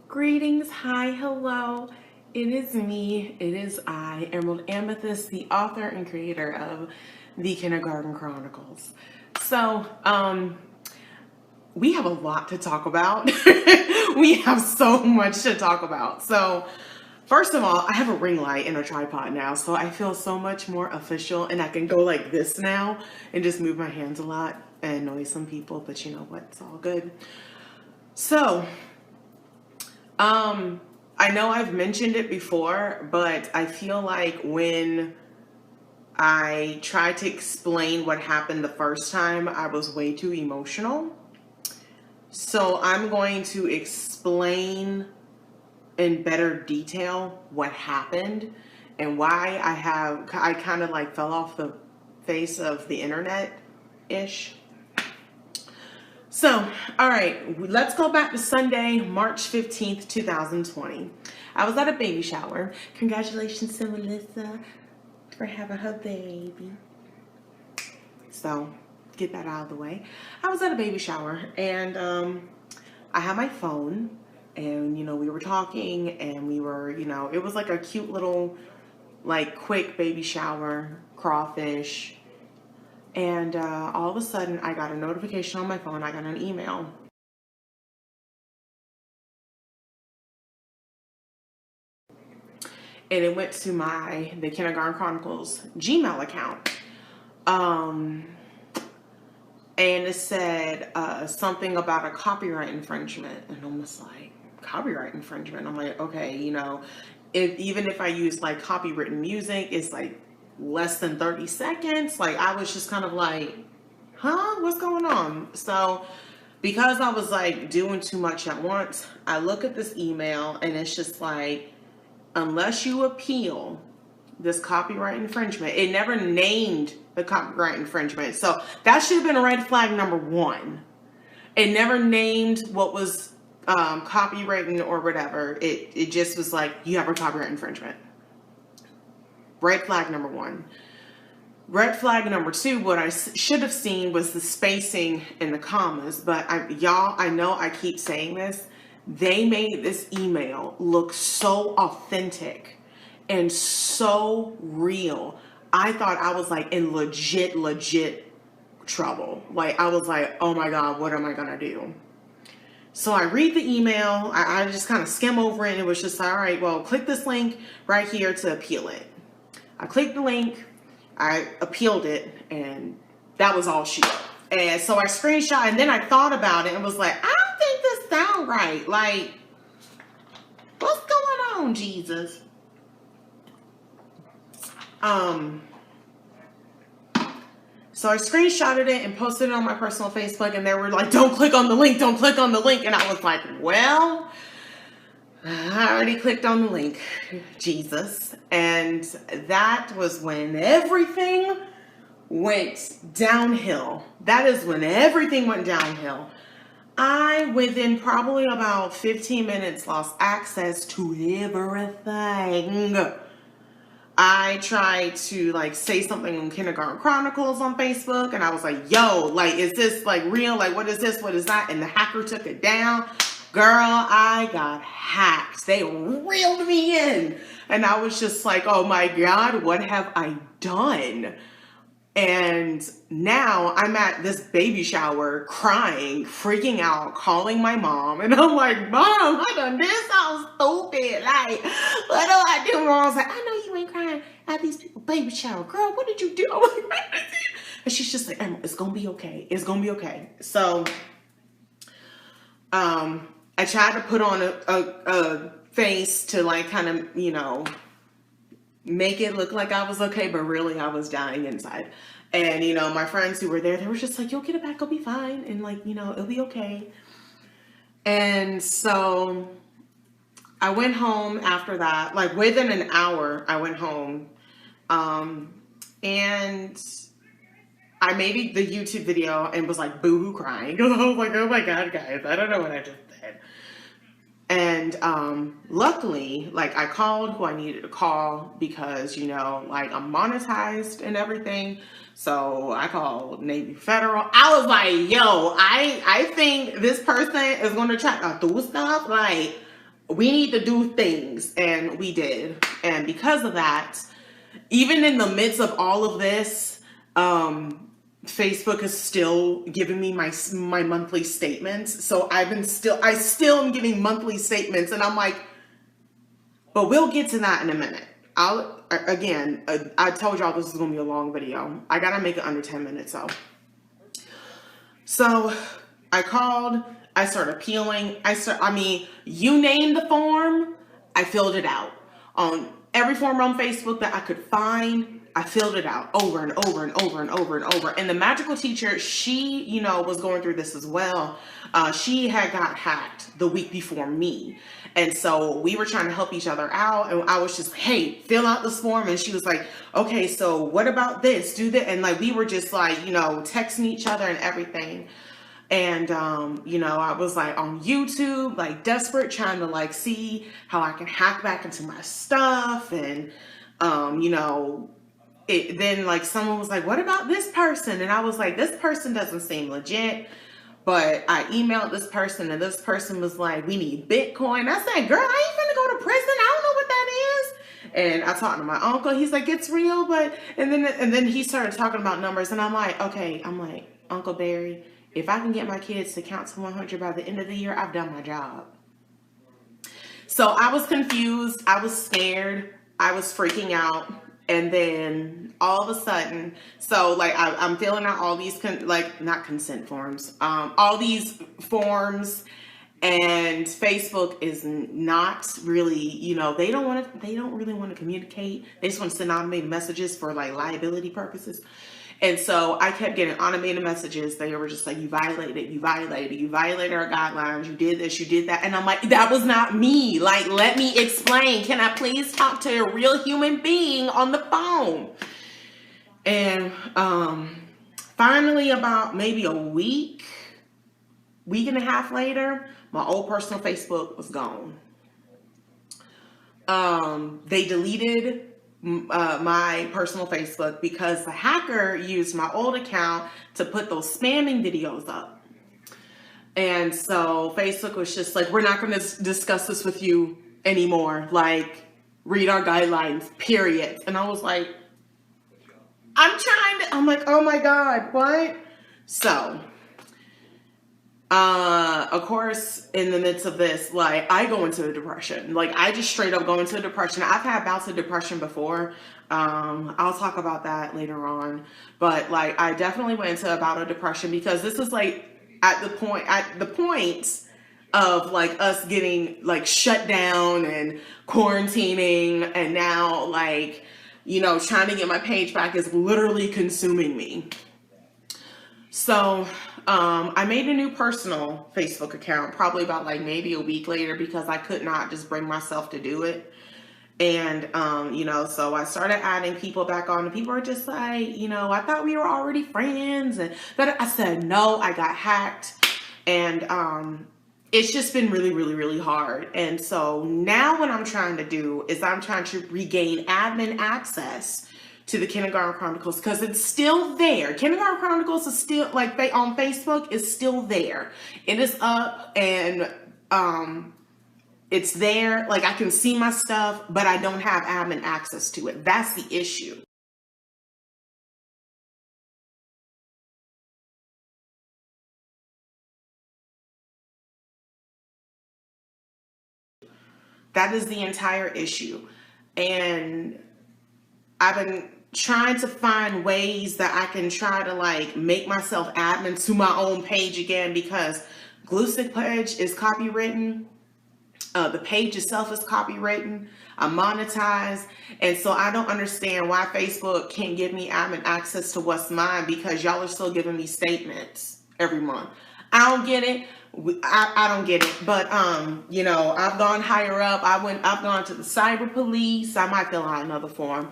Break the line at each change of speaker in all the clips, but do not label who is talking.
Greetings, hi, hello. It is me, it is I, Emerald Amethyst, the author and creator of the Kindergarten Chronicles. So, we have a lot to talk about. We have so much to talk about. So, first of all, I have a ring light and a tripod now, so I feel so much more official, and I can go like this now and just move my hands a lot and annoy some people, but you know what? It's all good. So, I know I've mentioned it before, but I feel like when I tried to explain what happened the first time, I was way too emotional. So I'm going to explain in better detail what happened and why I kind of like fell off the face of the internet-ish. So, all right, let's go back to Sunday, March 15th, 2020. I was at a baby shower. Congratulations to Melissa for having her baby. So, get that out of the way. I was at a baby shower, and I had my phone, and, we were talking, and we were, it was like a cute little, like, quick baby shower, crawfish. And all of a sudden, I got a notification on my phone. I got an email. And it went to the Kindergarten Chronicles Gmail account. And it said something about a copyright infringement. And I'm just like, copyright infringement? I'm like, okay, even if I use like copywritten music, it's like less than 30 seconds. Like, I was just kind of like, huh, what's going on? So because I was like doing too much at once, I look at this email and it's just like, unless you appeal this copyright infringement, it never named the copyright infringement. So that should have been a red flag number one. It never named what was copywritten or whatever. It just was like, you have a copyright infringement. Red flag number one. Red flag number two, what I should have seen was the spacing and the commas. But I know I keep saying this. They made this email look so authentic and so real. I thought I was like in legit trouble. Like, I was like, oh my God, what am I gonna do? So I read the email. I just kind of skim over it, and it was just, all right, well, click this link right here to appeal it. I clicked the link, I appealed it, and that was all she wrote. And so I screenshot, and then I thought about it and was like, I don't think this sounds right. Like, what's going on, Jesus? So I screenshotted it and posted it on my personal Facebook, and they were like, don't click on the link, don't click on the link. And I was like, well, I already clicked on the link, Jesus. And that was when everything went downhill. That is when everything went downhill. I, within probably about 15 minutes, lost access to everything. I tried to like say something on Kindergarten Chronicles on Facebook, and I was like, yo, like, is this like real? Like, what is this? What is that? And the hacker took it down. Girl, I got hacked. They reeled me in. And I was just like, oh my God, what have I done? And now I'm at this baby shower crying, freaking out, calling my mom. And I'm like, Mom, I done this. I was stupid. Like, what do I do wrong? I was like, I know you ain't crying at these people baby shower. Girl, what did you do? I'm like, what did you do? And she's just like, Emma, it's going to be okay. It's going to be okay. So, I tried to put on a face to like kind of, make it look like I was okay, but really I was dying inside. And, my friends who were there, they were just like, you'll get it back, it'll be fine. And like, it'll be okay. And so I went home after that, like within an hour, I went home. And I made the YouTube video and was like boohoo crying. I was like, oh my God, guys, I don't know what I just said. And luckily, like, I called who I needed to call because, like, I'm monetized and everything. So I called Navy Federal. I was like, yo, I think this person is going to try to do stuff. Like, we need to do things, and we did. And because of that, even in the midst of all of this, Facebook is still giving me my monthly statements. So I still am getting monthly statements, and I'm like, but we'll get to that in a minute. I told y'all this is gonna be a long video. I gotta make it under 10 minutes though. So I called. I started appealing. You named the form. I filled it out on every form on Facebook that I could find. I filled it out over and over and over and over and over. And the magical teacher, she, was going through this as well. She had got hacked the week before me. And so we were trying to help each other out. And I was just, hey, fill out this form. And she was like, okay, so what about this? Do that. And like, we were just like, texting each other and everything. And, I was like on YouTube, like desperate, trying to like see how I can hack back into my stuff. And, then like someone was like, what about this person? And I was like, this person doesn't seem legit. But I emailed this person, and this person was like, we need Bitcoin. I said, girl, I ain't finna go to prison. I don't know what that is. And I talked to my uncle. He's like, it's real. And then he started talking about numbers. And I'm like, okay. I'm like, Uncle Barry, if I can get my kids to count to 100 by the end of the year, I've done my job. So I was confused. I was scared. I was freaking out. And then all of a sudden, so like I'm filling out all these not consent forms, all these forms, and Facebook is not really, they don't really want to communicate. They just want to send automated messages for like liability purposes. And so I kept getting automated messages. They were just like, you violated our guidelines. You did this, you did that. And I'm like, that was not me. Like, let me explain. Can I please talk to a real human being on the phone? And finally, about maybe a week and a half later, my old personal Facebook was gone. They deleted my personal Facebook because the hacker used my old account to put those spamming videos up. And so Facebook was just like, we're not going to discuss this with you anymore. Like, read our guidelines, period. And I was like, I'm like, oh my God, what? So, of course, in the midst of this, like, I go into a depression. Like, I just straight up go into a depression. I've had bouts of depression before. I'll talk about that later on. But like, I definitely went into a bout of depression because this is like at the point of like us getting like shut down and quarantining, and now like, trying to get my page back is literally consuming me. So I made a new personal Facebook account probably about like maybe a week later because I could not just bring myself to do it. And, so I started adding people back on, and people are just like, I thought we were already friends. But I said, no, I got hacked. And it's just been really, really, really hard. And so now what I'm trying to do is I'm trying to regain admin access to the Kindergarten Chronicles because it's still there. Kindergarten Chronicles is still like on Facebook is still there. It is up and it's there. Like I can see my stuff, but I don't have admin access to it. That's the issue. That is the entire issue. And I've been trying to find ways that I can try to like make myself admin to my own page again because Gluestick Pledge is copywritten. The page itself is copywritten. I'm monetized. And so I don't understand why Facebook can't give me admin access to what's mine because y'all are still giving me statements every month. I don't get it. I don't get it. But, I've gone higher up. I've gone to the cyber police. I might fill out another form.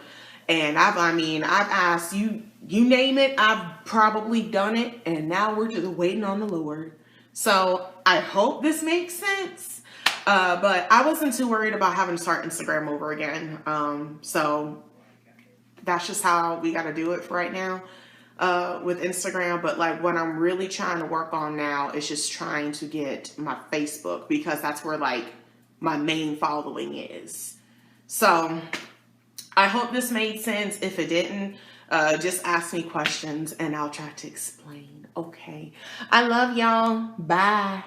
And I've asked you name it. I've probably done it. And now we're just waiting on the Lord. So I hope this makes sense. But I wasn't too worried about having to start Instagram over again. So that's just how we got to do it for right now with Instagram. But like what I'm really trying to work on now is just trying to get my Facebook because that's where like my main following is. So I hope this made sense. If it didn't, just ask me questions and I'll try to explain. Okay. I love y'all. Bye.